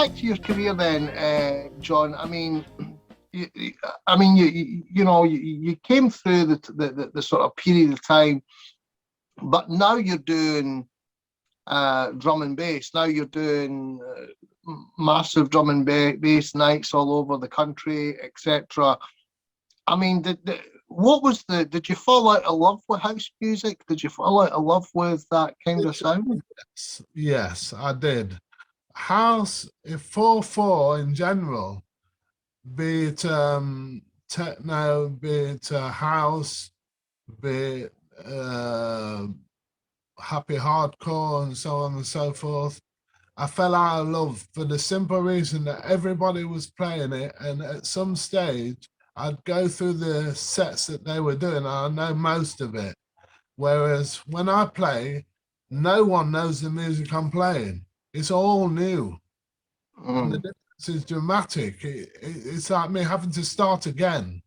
back to your career then, John. I mean, you came through the sort of period of time, but now you're doing drum and bass. Now you're doing massive drum and bass nights all over the country, etc. I mean, did you fall out of love with house music? Did you fall out of love with that kind of sound? Yes, I did. House, if 4/4 in general, be it techno, be it house, be it happy hardcore, and so on and so forth. I fell out of love for the simple reason that everybody was playing it, and at some stage, I'd go through the sets that they were doing, and I know most of it. Whereas when I play, no one knows the music I'm playing. It's all new. And the Mm. difference is dramatic. It's like me having to start again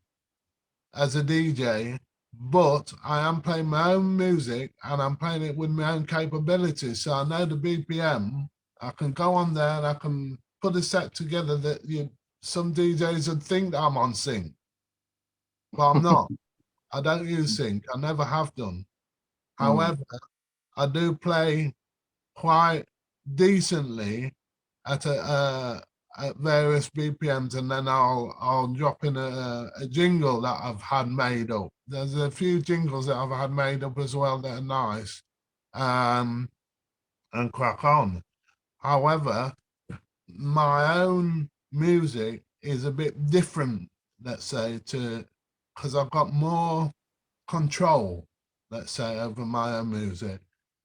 as a DJ, but I am playing my own music and I'm playing it with my own capabilities. So I know the BPM. I can go on there and I can put a set together that some DJs would think that I'm on sync, but I'm not. I don't use sync. I never have done. Mm. However, I do play quite decently at at various BPMs, and then I'll drop in a jingle that I've had made up. There's a few jingles that I've had made up as well that are nice, um, and crack on. However, my own music is a bit different, let's say, to because I've got more control, let's say, over my own music.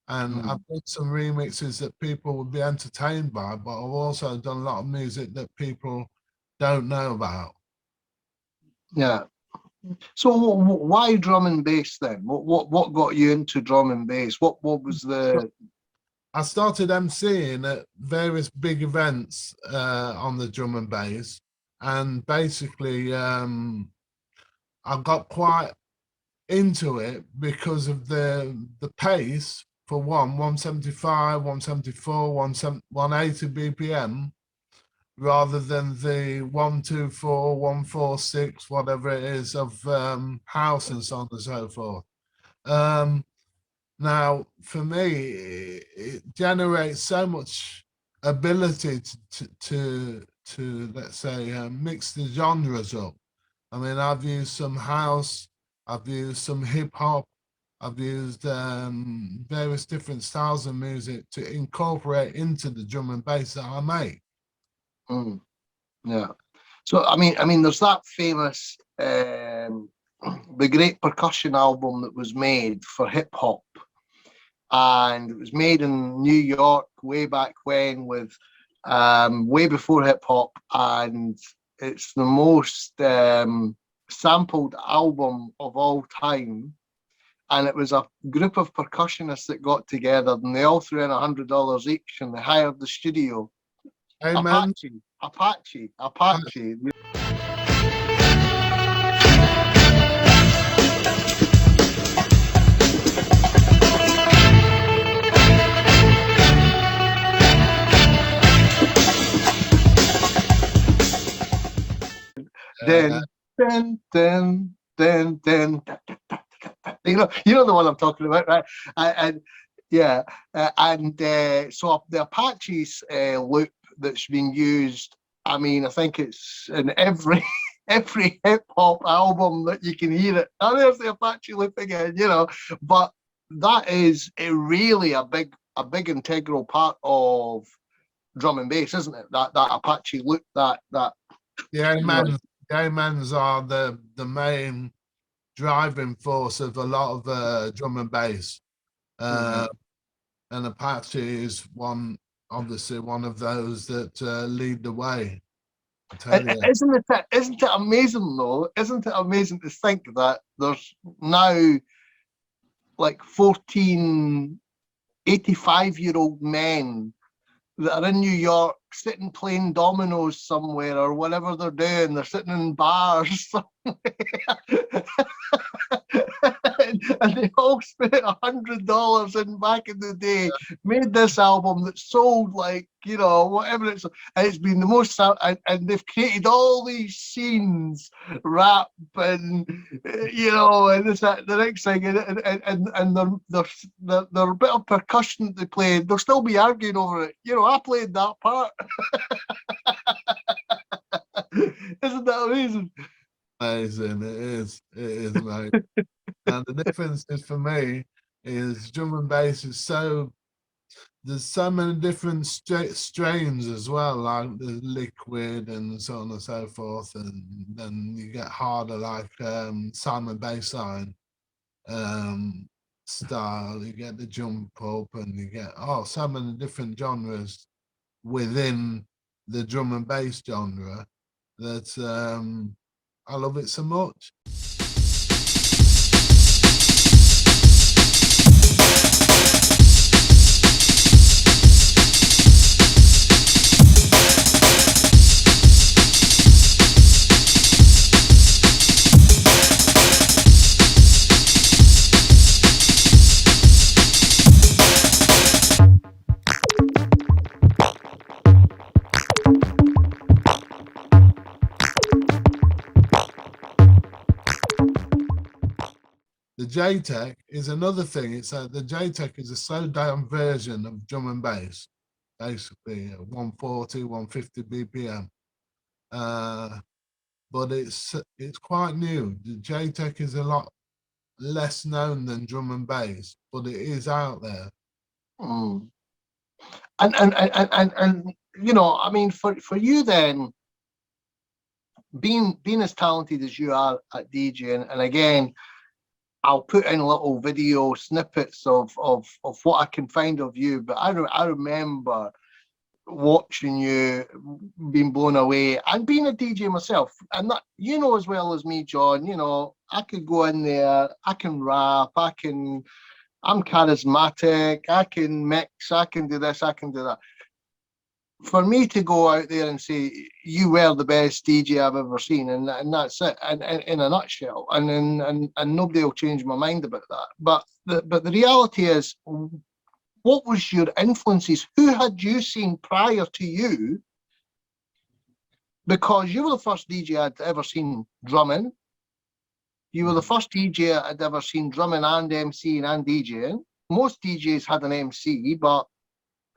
And I've Mm. done some remixes that people would be entertained by, but I've also done a lot of music that people don't know about. Yeah. So why drum and bass then? What got you into drum and bass? What was the? I started emceeing at various big events on the drum and bass, and basically I got quite into it because of the pace for 175, 174, 180 BPM, rather than the 124, 146, whatever it is of house and so on and so forth. Um, Now, for me, it generates so much ability to let's say, mix the genres up. I mean, I've used some house, I've used some hip hop, I've used various different styles of music to incorporate into the drum and bass that I make. Mm, yeah. So I mean, there's that famous the Great Percussion album that was made for hip hop, and it was made in New York way back when, with way before hip hop, and it's the most sampled album of all time. And it was a group of percussionists that got together, and they all threw in $100 each, and they hired the studio. Amen. Apache. Uh, Then, then. You know the one I'm talking about, right? And yeah, so the Apache's loop that's been used. I mean, I think it's in every every hip hop album that you can hear it. Oh, there's the Apache loop again, But that is really a big integral part of drum and bass, isn't it? That Apache loop, that the you know. amens, the amens are the main driving force of a lot of drum and bass. Uh, Mhm. and Apache is obviously one of those that lead the way. I tell you, Isn't it amazing though? Isn't it amazing to think that there's now like 14 85-year-old men that are in New York sitting playing dominoes somewhere or whatever they're doing. They're sitting in bars somewhere. and they all spent $100 in back in the day, made this album that sold like, you know, whatever it's, and it's been the most, and they've created all these scenes, rap and, you know, and this, that, the next thing, and their bit of percussion that they played, they'll still be arguing over it. You know, I played that part. Isn't that amazing? Amazing, it is, mate. And the difference is for me is drum and bass is so, there's so many different strains as well, like the liquid and so on and so forth, and then you get harder like Simon Bassline style, you get the jump up, and you get so many different genres within the drum and bass genre that I love it so much. The JTEC is another thing. It's the JTEC is a slowed down version of drum and bass, basically 140, 150 BPM. But it's quite new. The JTEC is a lot less known than drum and bass, but it is out there. Mm. And you know, I mean, for you then, being as talented as you are at DJing, and again, I'll put in little video snippets of what I can find of you. But I remember watching you, being blown away, and being a DJ myself. And that, you know as well as me, John, you know, I could go in there, I can rap, I'm charismatic, I can mix, I can do this, I can do that. For me to go out there and say you were the best DJ I've ever seen, and that's it, and in a nutshell, and nobody will change my mind about that. But the reality is, what was your influences? Who had you seen prior to you? Because you were the first DJ I'd ever seen drumming. You were the first DJ I'd ever seen drumming and MCing and DJing. Most DJs had an MC, but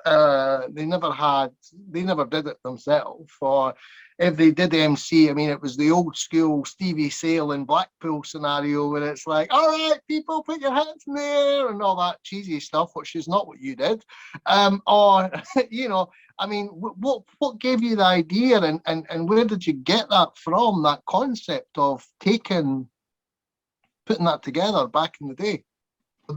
they never did it themselves. Or if they did MC, I mean, it was the old school Stevie Sale in Blackpool scenario where it's like, all right, people, put your hands in the air and all that cheesy stuff, which is not what you did. Or, you know, I mean, what gave you the idea, and where did you get that from, that concept of putting that together back in the day?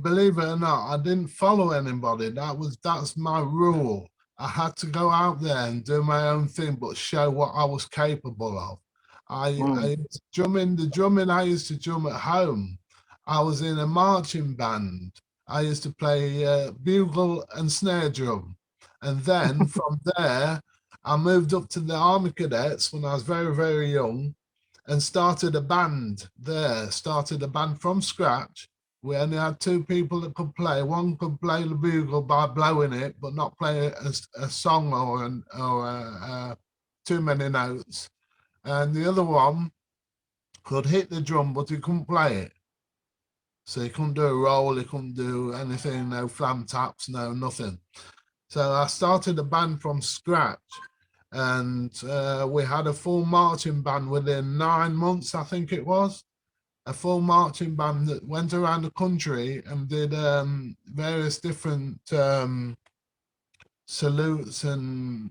Believe it or not, I didn't follow anybody. That's my rule. I had to go out there and do my own thing, but show what I was capable of. I drumming, the drumming I used to drum at home. I was in a marching band. I used to play bugle and snare drum. And then from there, I moved up to the Army Cadets when I was very, very young and started a band there, started a band from scratch. We only had two people that could play. One could play the bugle by blowing it, but not play a song or too many notes. And the other one could hit the drum, but he couldn't play it. So he couldn't do a roll, he couldn't do anything, no flam taps, no nothing. So I started a band from scratch, and we had a full marching band within 9 months, I think it was. A full marching band that went around the country and did various different salutes and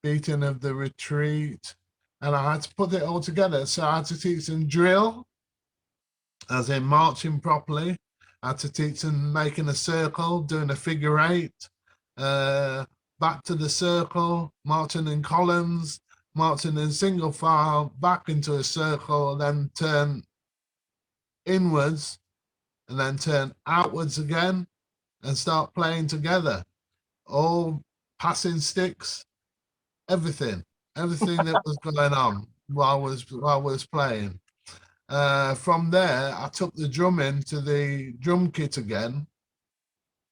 beating of the retreat. And I had to put it all together. So I had to teach them drill, as in marching properly. I had to teach them making a circle, doing a figure eight, back to the circle, marching in columns, marching in single file, back into a circle, then turn inwards, and then turn outwards again, and start playing together. All passing sticks, everything that was going on while I was playing. From there, I took the drumming to the drum kit again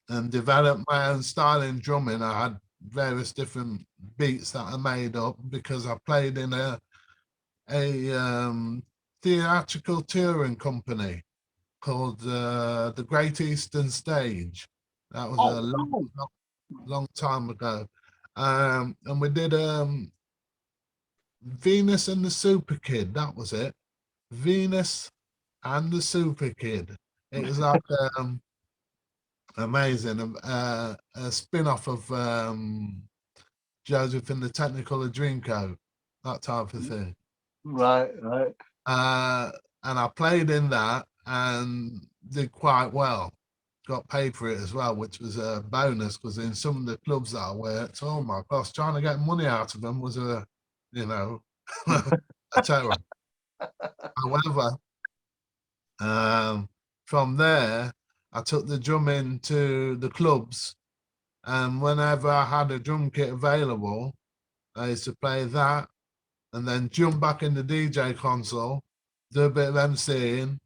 and developed my own style in drumming. I had various different beats that I made up because I played in a theatrical touring company called the Great Eastern Stage. That was Oh, a wow. long time ago. And we did Venus and the Super Kid. That was it. Venus and the Super Kid. It was like amazing. A spin-off of Joseph and the Technicolor Dreamcoat, that type of thing. Right, right. And I played in that and did quite well. Got paid for it as well, which was a bonus because in some of the clubs that I worked, oh my gosh, trying to get money out of them was a, you know, a terror. However, from there, I took the drumming to the clubs, and whenever I had a drum kit available, I used to play that and then jump back in the DJ console, do a bit of MCing,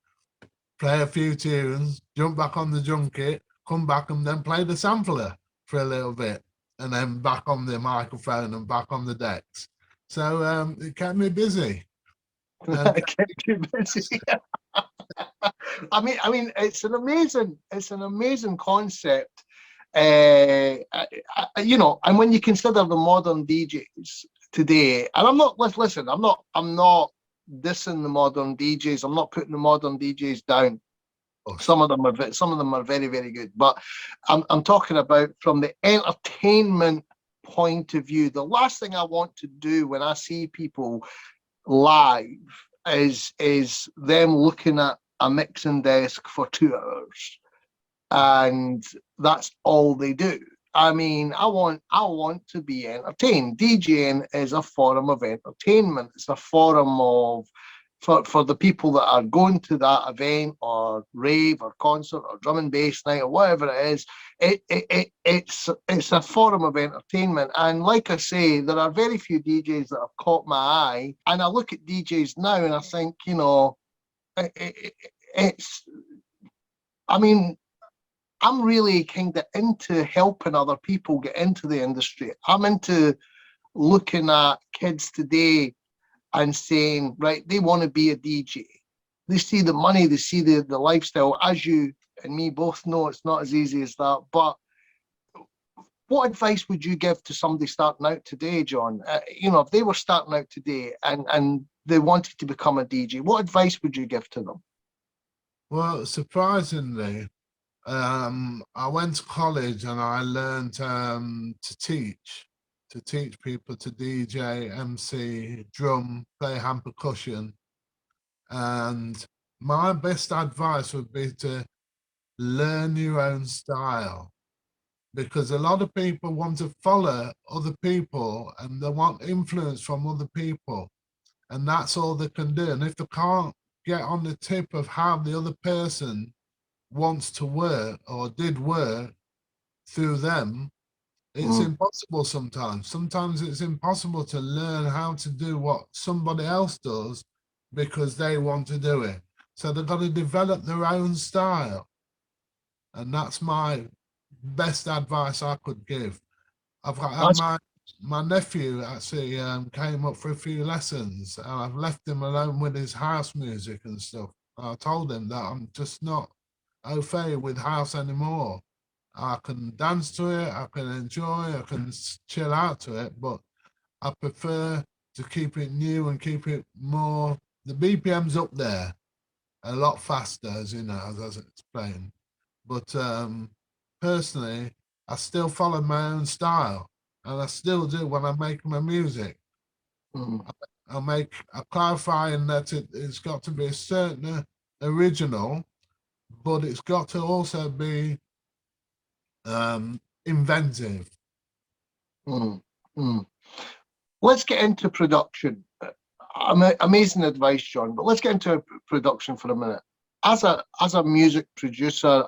play a few tunes, jump back on the drum kit, come back and then play the sampler for a little bit, and then back on the microphone and back on the decks. So it kept me busy. And I kept you busy. It's an amazing concept. You know, and when you consider the modern DJs today, and I'm not dissing the modern DJs. I'm not putting the modern DJs down. Some of them are very, very good, but I'm talking about from the entertainment point of view. The last thing I want to do when I see people live is them looking at a mixing desk for 2 hours, and that's all they do. I mean, I want to be entertained. DJing is a form of entertainment. It's a form of for the people that are going to that event or rave or concert or drum and bass night or whatever it is. It's a form of entertainment. And like I say, there are very few DJs that have caught my eye. And I look at DJs now and I think, you know, it's. I mean, I'm really kind of into helping other people get into the industry. I'm into looking at kids today and saying, right, they want to be a DJ. They see the money, they see the lifestyle. As you and me both know, it's not as easy as that. But what advice would you give to somebody starting out today, John? You know, if they were starting out today and they wanted to become a DJ, what advice would you give to them? Well, surprisingly, I went to college and I learned to teach people to DJ, MC, drum, play hand percussion. And my best advice would be to learn your own style, because a lot of people want to follow other people and they want influence from other people, and that's all they can do. And if they can't get on the tip of how the other person wants to work or did work through them, it's impossible sometimes. Sometimes it's impossible to learn how to do what somebody else does because they want to do it. So they've got to develop their own style. And that's my best advice I could give. I've got my nephew actually came up for a few lessons, and I've left him alone with his house music and stuff. I told him that I'm just not au fait with house anymore. I can dance to it, I can enjoy, I can chill out to it, but I prefer to keep it new and keep it more. The BPM's up there a lot faster, as you know, as I was explained. But personally, I still follow my own style, and I still do when I make my music. I clarify in that it's got to be a certain original, but it's got to also be inventive. Let's get into production. Amazing advice, John. But let's get into production for a minute. As a music producer,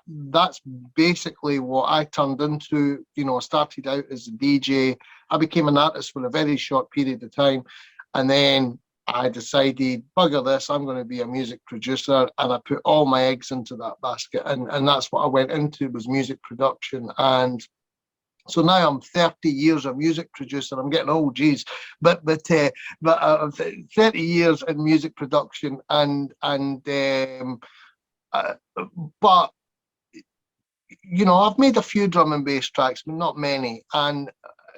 that's basically what I turned into. You know, I started out as a DJ. I became an artist for a very short period of time, and then I decided, bugger this, I'm going to be a music producer, and I put all my eggs into that basket, and that's what I went into, was music production. And so now I'm 30 years a music producer. I'm getting old, geez, but 30 years in music production, uh, but I've made a few drum and bass tracks, but not many. And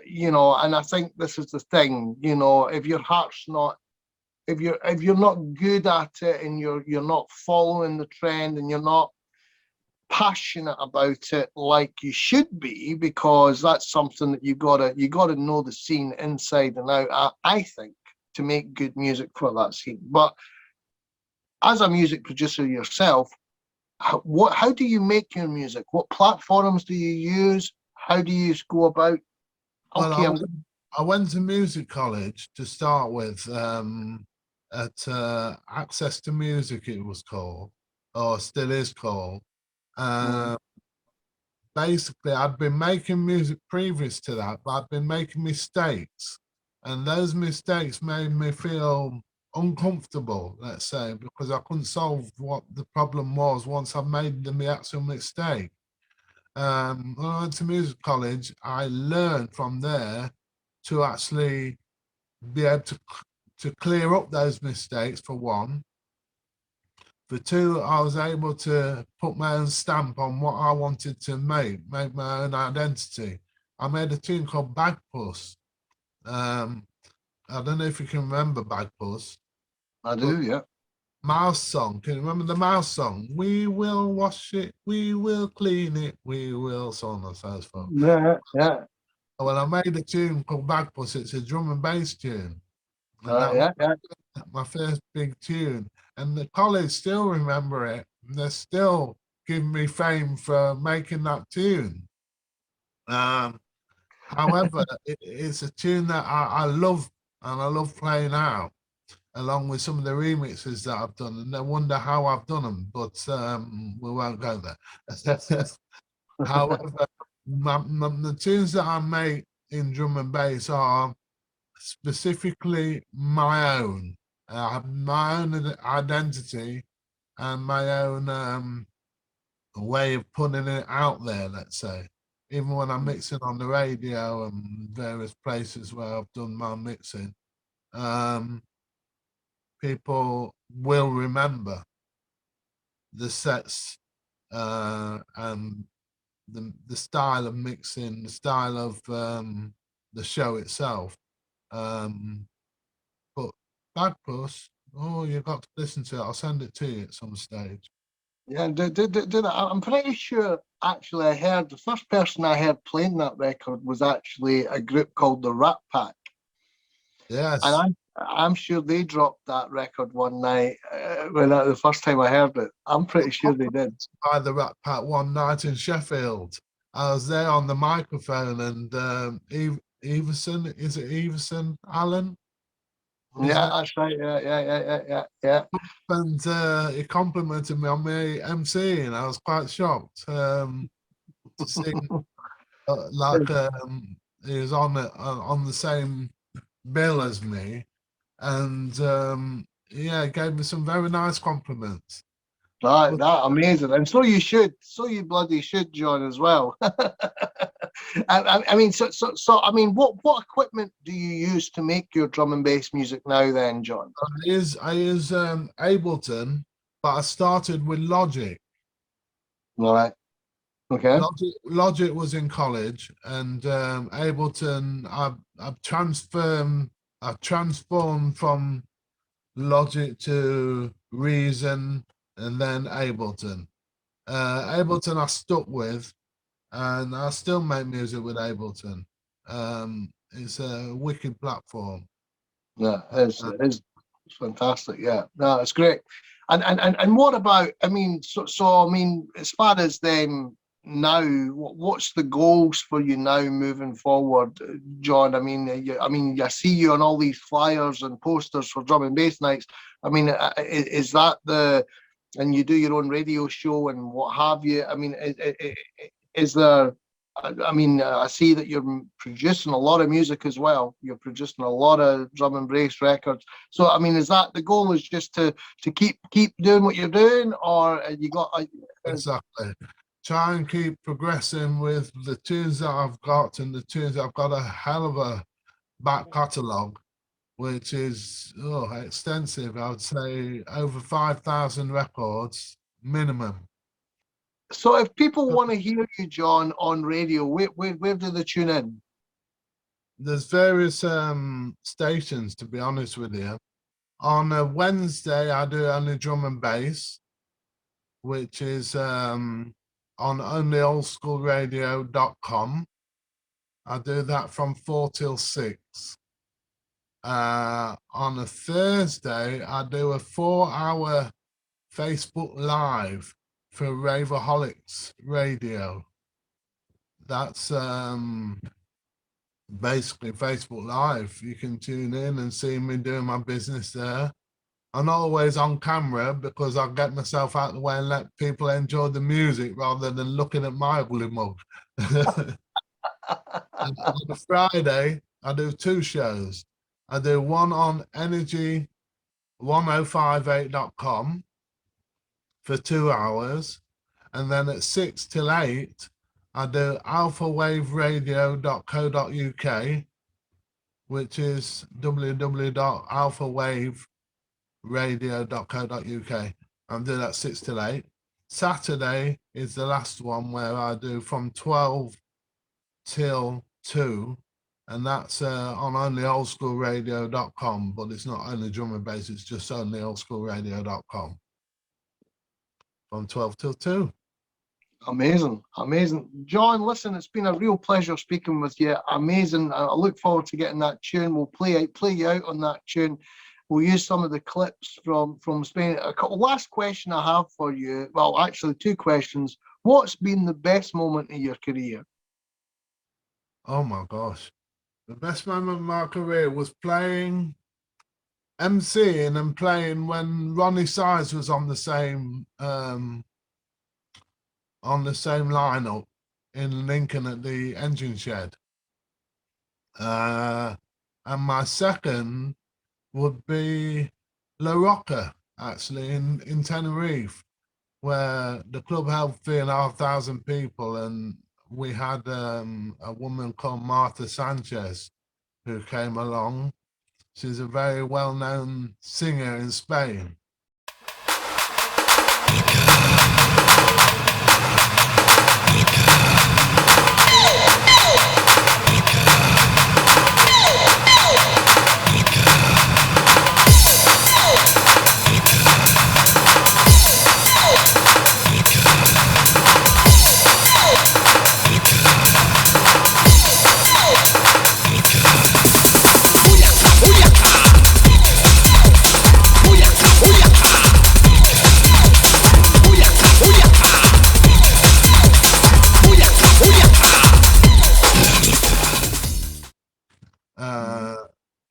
and I think this is the thing, if your heart's not, if you're not good at it, and you're not following the trend, and you're not passionate about it like you should be, because that's something that you gotta know the scene inside and out, I think, to make good music for that scene. But as a music producer yourself, how do you make your music? What platforms do you use? How do you go about? Well, Okay, I went to music college to start with, at Access to Music, it was called, or still is called. mm, Uh, Basically, I'd been making music previous to that, but I'd been making mistakes. And those mistakes made me feel uncomfortable, let's say, because I couldn't solve what the problem was once I made the actual mistake. When I went to music college, I learned from there to actually be able to clear up those mistakes, for one. For two, I was able to put my own stamp on what I wanted to make my own identity. I made a tune called Bagpuss. Um, I don't know if you can remember Bagpuss, I but do, yeah. Mouse song. Can you remember the Mouse song? We will wash it, we will clean it, we will, so on and so forth. Yeah, yeah. Well, I made a tune called Bagpuss. It's a drum and bass tune, and that was Yeah, yeah. my first big tune. And the college still remember it. They're still giving me fame for making that tune. However, it's a tune that I love, and I love playing out, along with some of the remixes that I've done. And I wonder how I've done them, but we won't go there. However, the tunes that I make in drum and bass are specifically my own. I have my own identity and my own way of putting it out there, let's say. Even when I'm mixing on the radio and various places where I've done my mixing, um, people will remember the sets, and the style of mixing, the style of the show itself. Um, but Bagpuss, oh, you've got to listen to it. I'll send it to you at some stage. Yeah, do that. I'm pretty sure, actually, I heard the first person I heard playing that record was actually a group called the Rat Pack. And Yes, I'm sure they dropped that record one night, the first time I heard it. I'm pretty sure they did. by the Rat Pack one night in Sheffield. I was there on the microphone, and Everson, is it Everson Allen? His Yeah, name, that's right. Yeah, yeah, yeah, yeah, yeah, yeah. and he complimented me on my MC, and I was quite shocked to see like he was on the same bill as me, and yeah, gave me some very nice compliments. That But that amazing, and so you should, so you bloody should, John, as well. I mean, I mean, what equipment do you use to make your drum and bass music now, then, John? I use Ableton, but I started with Logic. All right. Okay. Logic was in college, and Ableton. I've transformed from Logic to Reason, and then Ableton. Ableton I stuck with, and I still make music with Ableton. It's a wicked platform. Yeah, Uh, it's fantastic. Yeah, no, it's great. And what about? I mean, I mean, as far as then now, what's the goals for you now moving forward, John? I mean, I see you on all these flyers and posters for drum and bass nights. I mean, is that the, and you do your own radio show and what have you? I mean, is there I mean, I see that you're producing a lot of music as well. You're producing a lot of drum and bass records. So, I mean, is that the goal? Is just to keep doing what you're doing, or you got? Exactly. Try and keep progressing with the tunes that I've got, and the tunes I've got a hell of a back catalogue, which is extensive. I would say over 5,000 records minimum. So, if people want to hear you, John, on radio, where do they tune in? There's various stations, to be honest with you. On a Wednesday, I do only drum and bass, which is on onlyoldskoolradio.com. I do that from 4 till 6. On a Thursday, I do a 4-hour Facebook Live for Raverholics Radio. That's basically Facebook Live. You can tune in and see me doing my business there. I'm not always on camera because I get myself out of the way and let people enjoy the music rather than looking at my ugly mug. And on a Friday, I do 2 shows. I do one on energy1058.com for 2 hours. And then at 6 till 8, I do alphawaveradio.co.uk, which is www.alphawaveradio.co.uk. I'm doing that 6 till 8. Saturday is the last one where I do from 12 till 2, and that's on onlyoldskoolradio.com, but it's not only drum and bass, it's just onlyoldskoolradio.com from 12 till 2. Amazing. John, listen, it's been a real pleasure speaking with you. Amazing. I look forward to getting that tune. We'll play you out on that tune. We'll use some of the clips from Spain. Last question I have for you. Well, actually, 2 questions. What's been the best moment in your career? Oh my gosh. The best moment of my career was MCing and playing when Ronnie Size was on the same lineup in Lincoln at the Engine Shed. And my second would be La Rocca, actually, in Tenerife, where the club held 3,500 people, and we had a woman called Marta Sanchez who came along. She's a very well-known singer in Spain.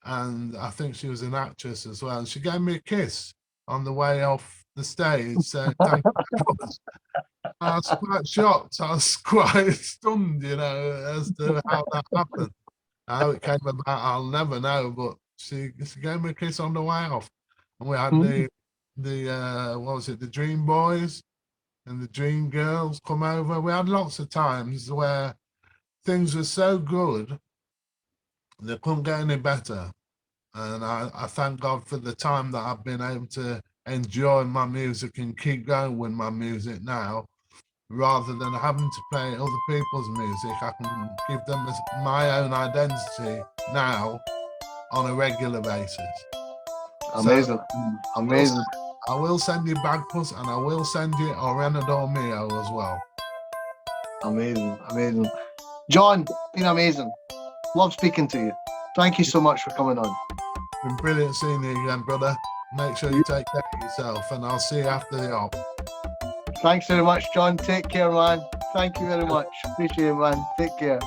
And I think she was an actress as well. And she gave me a kiss on the way off the stage. So thank you. I was quite shocked. I was quite stunned, as to how that happened. How it came about, I'll never know. But she gave me a kiss on the way off. And we had the Dream Boys and the Dream Girls come over. We had lots of times where things were so good, they couldn't get any better. And I thank God for the time that I've been able to enjoy my music and keep going with my music now, rather than having to play other people's music. I can give them my own identity now on a regular basis. Amazing. So, Amazing. I will send you Bagpuss, and I will send you Orenador Mio as well. Amazing. John, been amazing. Love speaking to you. Thank you so much for coming on. Been brilliant seeing you again, brother. Make sure you take care of yourself, and I'll see you after the op. Thanks very much, John. Take care, man. Thank you very much. Appreciate it, man. Take care.